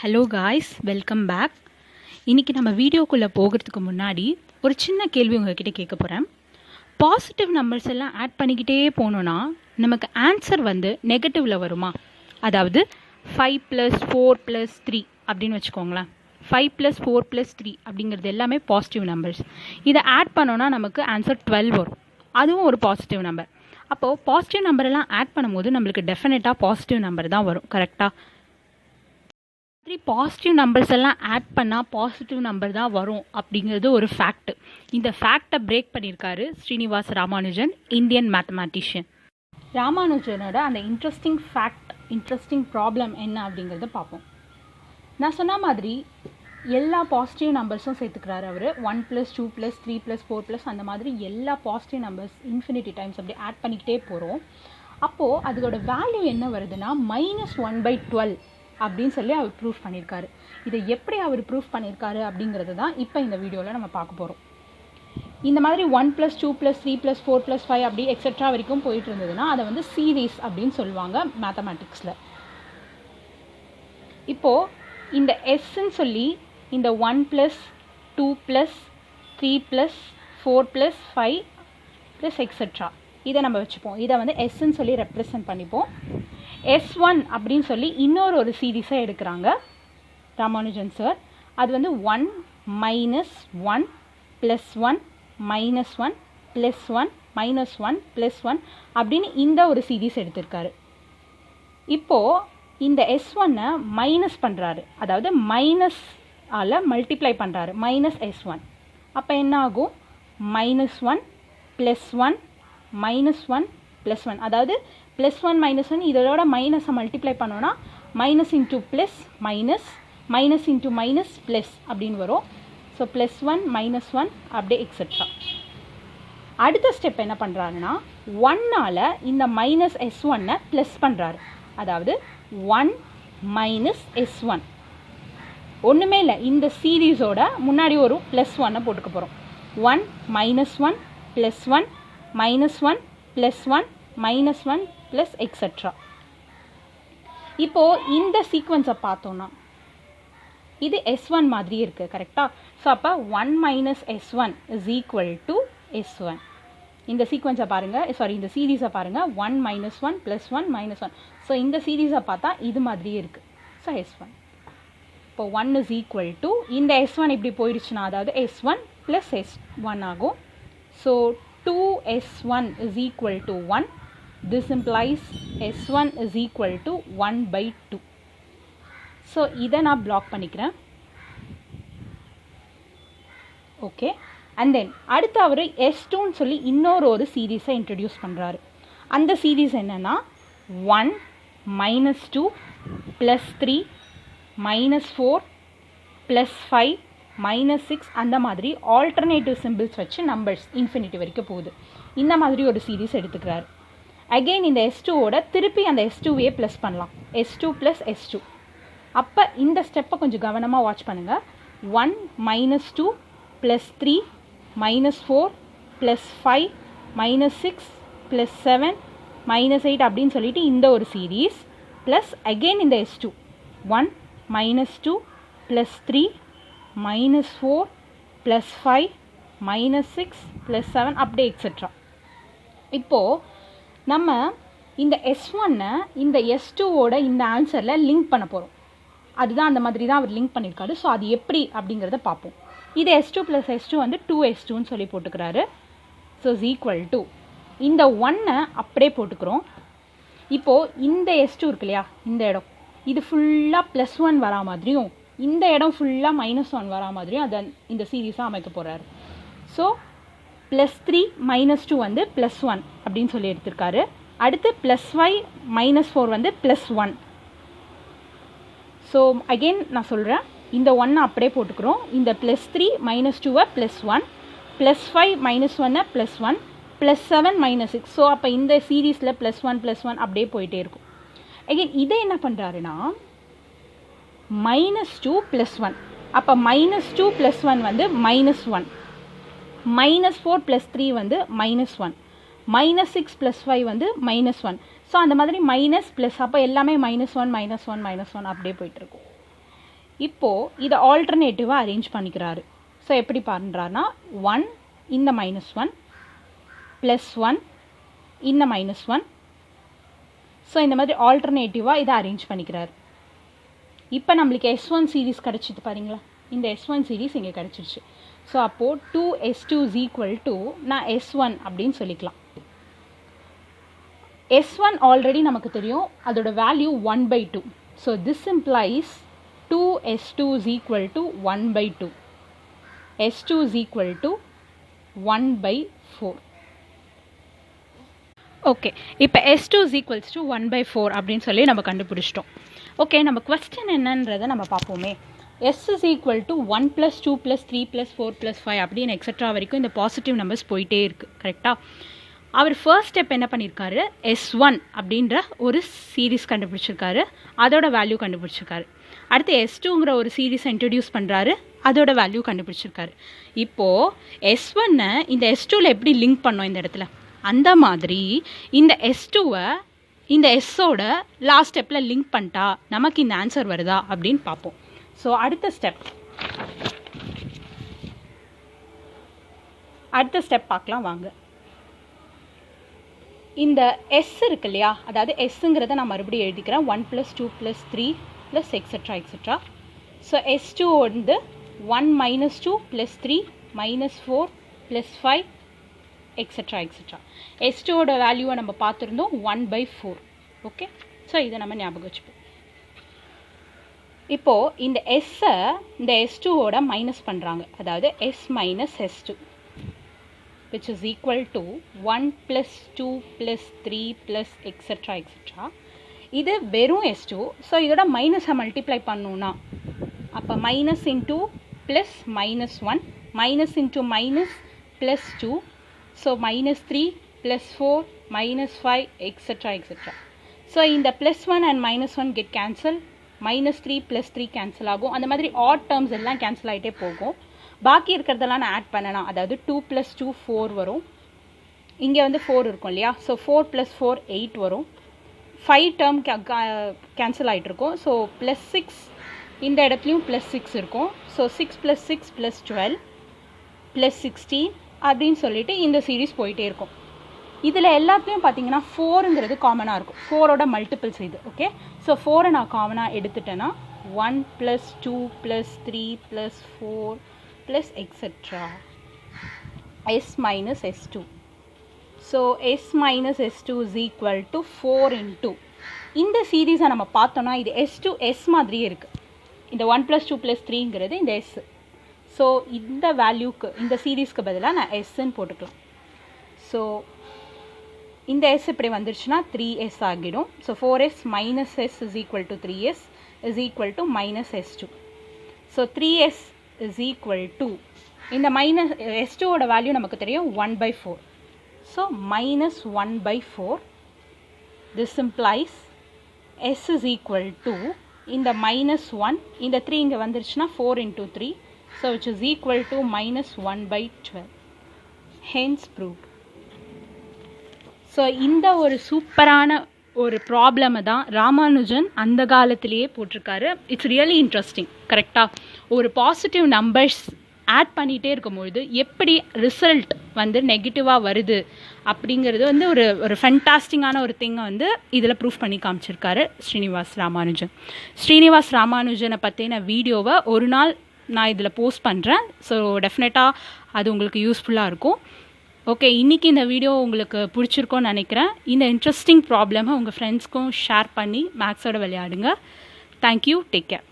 Hello guys, welcome back. இன்றைக்கி நம்ம வீடியோக்குள்ளே போகிறதுக்கு முன்னாடி ஒரு சின்ன கேள்வி உங்கள்கிட்ட கேட்க போகிறேன். பாசிட்டிவ் நம்பர்ஸ் எல்லாம் ஆட் பண்ணிக்கிட்டே போனோன்னா நமக்கு ஆன்சர் நெகட்டிவில் வருமா? அதாவது 5 + 4 + 3 அப்படின்னு வச்சுக்கோங்களேன். 5 + 4 + 3 அப்படிங்கிறது எல்லாமே பாசிட்டிவ் நம்பர்ஸ். இதை ஆட் பண்ணோன்னா நமக்கு ஆன்சர் 12 வரும். அதுவும் ஒரு பாசிட்டிவ் நம்பர். அப்போது பாசிட்டிவ் நம்பரெல்லாம் ஆட் பண்ணும்போது நம்மளுக்கு டெஃபினட்டாக பாசிட்டிவ் நம்பர் தான் வரும். கரெக்டாக? பாசிட்டிவ் நம்பர்ஸ் எல்லாம் ஆட் பண்ணால் பாசிட்டிவ் நம்பர் தான் வரும் அப்படிங்கிறது ஒரு ஃபேக்ட். இந்த ஃபேக்டை பிரேக் பண்ணியிருக்காரு ஸ்ரீனிவாஸ் ராமானுஜன், இந்தியன் மேத்தமேட்டிஷியன். ராமானுஜனோட அந்த இன்ட்ரெஸ்டிங் ப்ராப்ளம் என்ன அப்படிங்கிறத பார்ப்போம். நான் சொன்ன மாதிரி எல்லா பாசிட்டிவ் நம்பர்ஸும் சேர்த்துக்கிறாரு அவர். 1 + 2 + 3 + 4 அந்த மாதிரி எல்லா பாசிட்டிவ் நம்பர்ஸ் இன்ஃபினிட்டி டைம்ஸ் அப்படி ஆட் பண்ணிக்கிட்டே போகிறோம். அப்போது அதோட வேல்யூ என்ன வருதுன்னா -1/12 அப்படின்னு சொல்லி அவர் ப்ரூஃப் பண்ணியிருக்காரு. இதை எப்படி அவர் ப்ரூஃப் பண்ணியிருக்காரு அப்படிங்கிறது தான் இப்போ இந்த வீடியோவில் நம்ம பார்க்க போகிறோம். இந்த மாதிரி 1 + 2 + 3 + 4 + 5 அப்படி எக்ஸெட்ரா வரைக்கும் போயிட்டு இருந்ததுன்னா அதை சீரீஸ் அப்படின்னு சொல்லுவாங்க மேத்தமேட்டிக்ஸில். இப்போது இந்த எஸ்ன்னு சொல்லி இந்த 1 + 2 + 3 + 4 + 5 + எக்ஸெட்ரா இதை நம்ம வச்சுப்போம். இதை எஸ்ன்னு சொல்லி ரெப்ரசன்ட் பண்ணிப்போம். S1 அப்படின்னு சொல்லி இன்னொரு சீரீஸை எடுக்கிறாங்க ராமானுஜன் சார். அது 1 - 1 + 1 -1 +1 -1 +1 அப்படின்னு இந்த ஒரு சீரீஸ் எடுத்திருக்காரு. இப்போது இந்த S1-ஐ மைனஸ் பண்ணுறாரு, அதாவது மைனஸ் ஆல் மல்டிப்ளை பண்ணுறாரு, -S1. அப்போ என்ன ஆகும்? -1 +1 -1 +1, அதாவது +1 -1 இதோட மைனஸை மல்டிப்ளை பண்ணோன்னா minus into plus minus, minus into minus plus அப்படின்னு வரும். ஸோ +1 -1 அப்படியே எக்ஸெட்ரா. அடுத்த ஸ்டெப் என்ன பண்ணுறாருன்னா 1ஆல் இந்த -S1-ஐ ப்ளஸ் பண்ணுறாரு, அதாவது 1 - S1. ஒன்றுமே இல்லை, இந்த சீரீஸோட முன்னாடி ஒரு +1-ஐ போட்டுக்க போகிறோம். 1 -1 +1 -1 +1 -1 + எக்ஸெட்ரா. இப்போது இந்த சீக்வன்ஸை பார்த்தோன்னா இது S1 மாதிரி இருக்குது. கரெக்டாக? ஸோ அப்போ 1 - S1 = S1. இந்த சீக்வன்ஸை பாருங்கள், இந்த சீரீஸை பாருங்கள். 1 -1 +1 -1. ஸோ இந்த சீரீஸை பார்த்தா இது மாதிரியே இருக்குது. So S1. இப்போ 1 = இந்த S1 இப்படி போயிடுச்சுன்னா அதாவது S1 + S1 ஆகும். So 2S1 = 1. This implies S1 = 1/2. So இதை நான் பிளாக் பண்ணிக்கிறேன். ஓகே. அண்ட் தென் அடுத்து அவர் S2ன்னு சொல்லி இன்னொரு சீரீஸை இன்ட்ரடியூஸ் பண்ணுறாரு. அந்த சீரீஸ் என்னென்னா 1 - 2 + 3 -4 +5 -6 அந்த மாதிரி ஆல்டர்னேட்டிவ் சிம்பிள்ஸ் வச்சு நம்பர்ஸ் இன்ஃபினிட்டி வரைக்கும் போகுது. இந்த மாதிரி ஒரு சீரீஸ் எடுத்துக்கிறாரு. அகெயின் இந்த S2ஓட திருப்பி அந்த S2வையே ப்ளஸ் பண்ணலாம், S2 + S2. அப்போ இந்த ஸ்டெப்பை கொஞ்சம் கவனமாக வாட்ச் பண்ணுங்கள். 1 - 2 + 3 -4 +5 -6 +7 -8 அப்படின்னு சொல்லிட்டு இந்த ஒரு சீரீஸ் ப்ளஸ் அகெயின் இந்த S2 1 - 2 + 3 -4 +5 -6 +7 அப்படியே எக்ஸெட்ரா. இப்போது நம்ம இந்த S1-ஐ இந்த S2ஓட இந்த ஆன்சரில் லிங்க் பண்ண போகிறோம். அதுதான் அந்த மாதிரி தான் அவர் லிங்க் பண்ணியிருக்காரு. ஸோ அது எப்படி அப்படிங்கிறத பார்ப்போம். இது S2 + S2 2S2ன்னு சொல்லி போட்டுக்கிறாரு. ஸோ = இந்த 1-ஐ அப்படியே போட்டுக்கிறோம். இப்போது இந்த S2 இருக்கு இல்லையா, இந்த இடம் இது ஃபுல்லாக +1 வரா மாதிரியும் இந்த இடம் ஃபுல்லாக -1 வரா மாதிரியும் அதை இந்த சீரீஸாக அமைக்க போகிறாரு. ஸோ +3 - 2 +1 அப்படின்னு சொல்லி எடுத்திருக்காரு. அடுத்து +5 - 4 +1. ஸோ அகெயின் நான் சொல்கிறேன், இந்த 1-ஐ அப்படியே போட்டுக்கிறோம். இந்த +3 - 2-ஐ +1 +5 - 1-ஐ +1 +7 -6. ஸோ அப்போ இந்த சீரீஸில் +1 +1 அப்படியே போயிட்டே இருக்கும். அகெயின் இதை என்ன பண்ணுறாருன்னா -2 +1. அப்போ -2 +1 -1 -4 + 3 -1 -6 + 5 -1. ஸோ அந்த மாதிரி மைனஸ் ப்ளஸ், அப்போ எல்லாமே -1 -1 -1 அப்படியே போயிட்டுருக்கும். இப்போது இதை ஆல்டர்னேட்டிவாக அரேஞ்ச் பண்ணிக்கிறாரு. ஸோ எப்படி பண்ணுறாருனா 1 இந்த -1 +1 இந்த -1. ஸோ இந்த மாதிரி ஆல்டர்னேட்டிவாக இதை அரேஞ்ச் பண்ணிக்கிறாரு. இப்போ நம்மளுக்கு S1 சீரீஸ் கிடச்சிது பாருங்களா, இந்த S1 சீரீஸ் இங்கே கிடச்சிருச்சு. ஸோ அப்போது 2s2 நான் S1 அப்படின்னு சொல்லிக்கலாம். S1 ஆல்ரெடி நமக்கு தெரியும், அதோட value 1/2. So this implies 2s2 1/2. S2 1/4. Okay, இப்போ S2 1/4 அப்படின்னு சொல்லி நம்ம கண்டுபிடிச்சிட்டோம். ஓகே, நம்ம கொஸ்டின் என்னன்றதை நம்ம பார்ப்போமே. S is equal to 1 + 2 + 3 + 4 + 5 அப்படின்னு எக்ஸட்ரா வரைக்கும் இந்த பாசிட்டிவ் நம்பர்ஸ் போயிட்டே இருக்குது. கரெக்டாக? அவர் ஃபர்ஸ்ட் ஸ்டெப் என்ன பண்ணியிருக்காரு, S1 அப்படின்ற ஒரு சீரீஸ் கண்டுபிடிச்சிருக்காரு, அதோட வேல்யூ கண்டுபிடிச்சிருக்காரு. அடுத்து S2ங்கிற ஒரு சீரீஸை இன்ட்ரடியூஸ் பண்ணுறாரு, அதோட வேல்யூ கண்டுபிடிச்சிருக்காரு. இப்போது S1-ஐ இந்த S2வில் எப்படி லிங்க் பண்ணோம் இந்த இடத்துல, அந்த மாதிரி இந்த S2-வை இந்த S-ஓட லாஸ்ட் ஸ்டெப்பில் லிங்க் பண்ணிட்டா நமக்கு இந்த ஆன்சர் வருதா அப்படின்னு பார்ப்போம். ஸோ அடுத்த ஸ்டெப் பார்க்கலாம் வாங்க. இந்த S இருக்கு இல்லையா, அதாவது Sங்கிறத நான் மறுபடியும் எழுதிக்கிறேன். 1 + 2 + 3 + எக்ஸட்ரா. ஸோ S2 வந்து 1 - 2 + 3 -4 + 5 எக்ஸட்ரா. S2ஓட வேல்யூவை நம்ம பார்த்துருந்தோம் 1/4. ஓகே, ஸோ இதை நம்ம ஞாபகம் வச்சுப்போம். இப்போது இந்த S-ஐ இந்த S2ஓட மைனஸ் பண்ணுறாங்க, அதாவது S - S2 which is equal to 1 + 2 + 3 + extra. இது வெறும் S2. ஸோ இதோட மைனஸை மல்டிப்ளை பண்ணோன்னா அப்போ minus into plus -1 minus into minus +2. So -3 +4 -5 extra. So இந்த +1 and -1 get cancel, -3 + 3 கேன்சல் ஆகும். அந்த மாதிரி ஆட் டேர்ம்ஸ் எல்லாம் கேன்சல் ஆகிட்டே போகும். பாக்கி இருக்கிறதெல்லாம் நான் ஆட் பண்ணலாம், அதாவது 2 + 2 4 வரும். இங்கே வந்து 4 இருக்கும் இல்லையா, ஸோ 4 + 4 8 வரும். 5 டேர்ம் கேன்சல் ஆகிட்டு இருக்கும். ஸோ +6 இந்த இடத்துலையும் +6 இருக்கும். ஸோ 6 + 6 + 12 + 16 அப்படின்னு சொல்லிட்டு இந்த சீரீஸ் போயிட்டே இருக்கும். இதில் எல்லாத்துலேயும் பார்த்தீங்கன்னா 4ங்கிறது காமனாக இருக்கும், 4ஓட மல்டிபிள்ஸ் இது. ஓகே, ஸோ 4-ஐ நான் காமனாக எடுத்துட்டேன்னா 1 + 2 + 3 + 4 + extra. S - S2. So S - S2 is equal to 4 × இந்த சீரீஸை நம்ம பார்த்தோன்னா இது S2 S மாதிரியே இருக்குது. இந்த 1 + 2 + 3ங்கிறது இந்த S. ஸோ இந்த வேல்யூக்கு இந்த சீரீஸ்க்கு பதிலாக நான் Sன்னு போட்டுக்கலாம். ஸோ இந்த S இப்படி வந்துருச்சுன்னா 3S ஆகிடும். So 4S - S is equal to 3S is equal to -S2. So 3S is equal to இந்த -S2ஓட வேல்யூ நமக்கு தெரியும் 1/4. So -1/4. this implies S is equal to இந்த -1 இந்த 3 இங்கே வந்துருச்சுன்னா 4 × 3. So which is equal to -1/12. hence proved. So இந்த ஒரு சூப்பரான ஒரு ப்ராப்ளமை தான் ராமானுஜன் அந்த காலத்திலேயே போட்டிருக்காரு. It's really interesting. கரெக்டாக ஒரு பாசிட்டிவ் நம்பர்ஸ் ஆட் பண்ணிகிட்டே இருக்கும்பொழுது எப்படி ரிசல்ட் வந்து நெகட்டிவாக வருது அப்படிங்கிறது வந்து ஒரு ஃபென்டாஸ்டிங்கான ஒரு திங்கை வந்து இதில் ப்ரூஃப் பண்ணி காமிச்சிருக்காரு ஸ்ரீனிவாஸ் ராமானுஜனை பற்றின வீடியோவை ஒரு நாள் நான் இதில் போஸ்ட் பண்ணுறேன். ஸோ டெஃபினட்டாக அது உங்களுக்கு யூஸ்ஃபுல்லாக இருக்கும். ஓகே, இன்றைக்கி இந்த வீடியோ உங்களுக்கு பிடிச்சிருக்கோன்னு நினைக்கிறேன். இந்த இன்ட்ரெஸ்டிங் ப்ராப்ளமை உங்கள் ஃப்ரெண்ட்ஸ்க்கும் ஷேர் பண்ணி மேக்ஸோட விளையாடுங்க. Thank you, take care.